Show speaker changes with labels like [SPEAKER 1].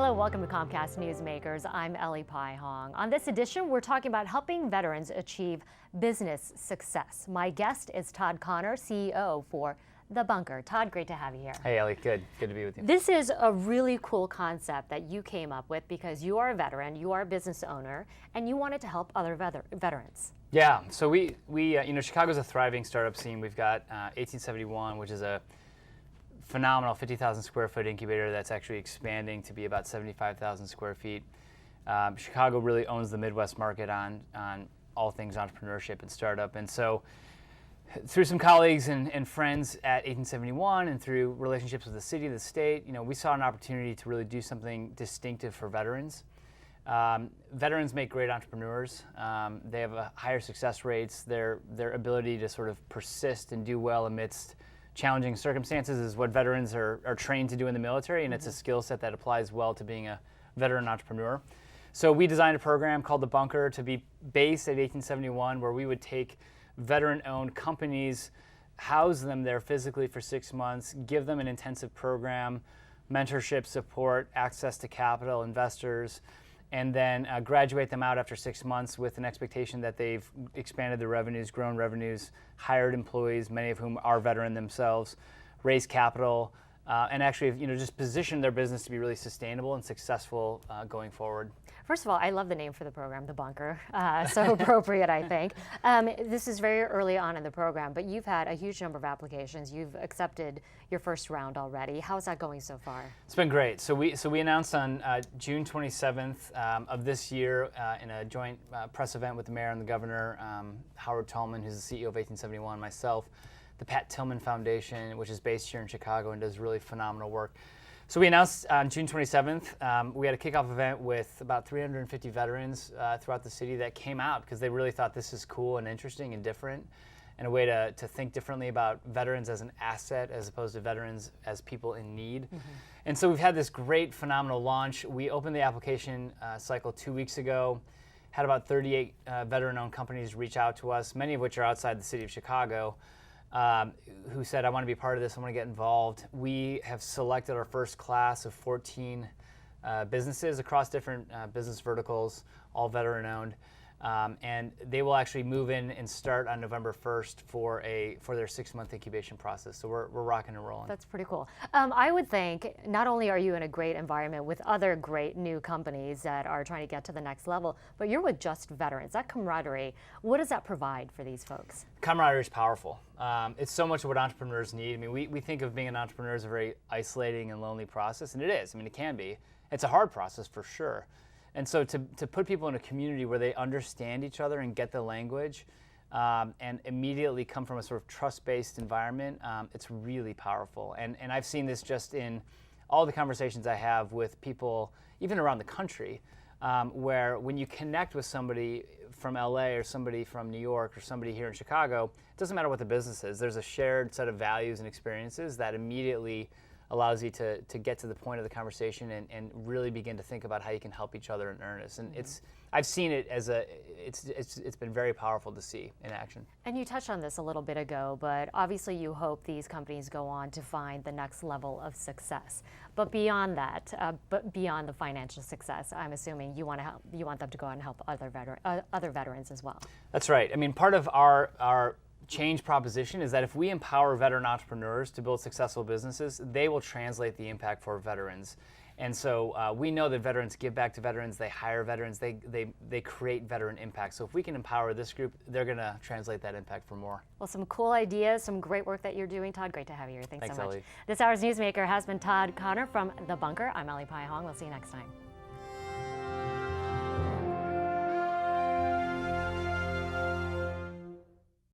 [SPEAKER 1] Hello, welcome to Comcast Newsmakers. I'm Ellie Pai Hong. On this edition, we're talking about helping veterans achieve business success. My guest is Todd Connor, CEO for The Bunker. Todd, great to have you here.
[SPEAKER 2] Hey, Ellie, good to be with you.
[SPEAKER 1] This is a really cool concept that you came up with because you are a veteran, you are a business owner, and you wanted to help other veterans.
[SPEAKER 2] Yeah, so we Chicago's a thriving startup scene. We've got 1871, which is a phenomenal 50,000 square foot incubator that's actually expanding to be about 75,000 square feet. Chicago really owns the Midwest market on all things entrepreneurship and startup. And so through some colleagues and friends at 1871 and through relationships with the city, the state, we saw an opportunity to really do something distinctive for veterans. Veterans make great entrepreneurs. They have higher success rates. Their ability to sort of persist and do well amidst challenging circumstances is what veterans are trained to do in the military, and it's a skill set that applies well to being a veteran entrepreneur. So we designed a program called The Bunker to be based at 1871, where we would take veteran-owned companies, house them there physically for 6 months, give them an intensive program, mentorship, support, access to capital, investors, and then graduate them out after 6 months with an expectation that they've expanded their revenues, grown revenues, hired employees, many of whom are veteran themselves, raised capital, and actually just position their business to be really sustainable and successful going forward.
[SPEAKER 1] First of all, I love the name for the program, The Bunker. So appropriate, I think. This is very early on in the program, but you've had a huge number of applications. You've accepted your first round already. How's that going so far?
[SPEAKER 2] It's been great. So we announced on June 27th of this year in a joint press event with the mayor and the governor, Howard Tallman, who's the CEO of 1871, myself, the Pat Tillman Foundation, which is based here in Chicago and does really phenomenal work. So we announced on June 27th, we had a kickoff event with about 350 veterans throughout the city that came out because they really thought this is cool and interesting and different, and a way to think differently about veterans as an asset as opposed to veterans as people in need. Mm-hmm. And so we've had this great, phenomenal launch. We opened the application cycle 2 weeks ago, had about 38 veteran-owned companies reach out to us, many of which are outside the city of Chicago, who said, I want to be part of this, I want to get involved. We have selected our first class of 14 businesses across different business verticals, all veteran-owned, and they will actually move in and start on November 1st for their 6-month incubation process. So we're rocking and rolling.
[SPEAKER 1] That's pretty cool. I would think not only are you in a great environment with other great new companies that are trying to get to the next level, but you're with just veterans. That camaraderie, what does that provide for these folks?
[SPEAKER 2] Camaraderie is powerful. It's so much of what entrepreneurs need. I mean, we think of being an entrepreneur as a very isolating and lonely process, and it is. I mean, it can be. It's a hard process for sure. And so to put people in a community where they understand each other and get the language and immediately come from a sort of trust-based environment, it's really powerful. And I've seen this just in all the conversations I have with people, even around the country, where when you connect with somebody from LA or somebody from New York or somebody here in Chicago, it doesn't matter what the business is. There's a shared set of values and experiences that immediately allows you to get to the point of the conversation and really begin to think about how you can help each other in earnest. And I've seen it as it's been very powerful to see in action.
[SPEAKER 1] And you touched on this a little bit ago, but obviously you hope these companies go on to find the next level of success. But beyond that, but beyond the financial success, I'm assuming you want them to go out and help other veterans as well.
[SPEAKER 2] That's right. I mean, part of our change proposition is that if we empower veteran entrepreneurs to build successful businesses, they will translate the impact for veterans. And so we know that veterans give back to veterans, they hire veterans, they create veteran impact. So if we can empower this group, they're going to translate that impact for more.
[SPEAKER 1] Well, some cool ideas, some great work that you're doing. Todd, great to have you here. Thanks so much.
[SPEAKER 2] Ellie.
[SPEAKER 1] This hour's newsmaker has been Todd Connor from The Bunker. I'm Ellie Pai Hong. We'll see you next time.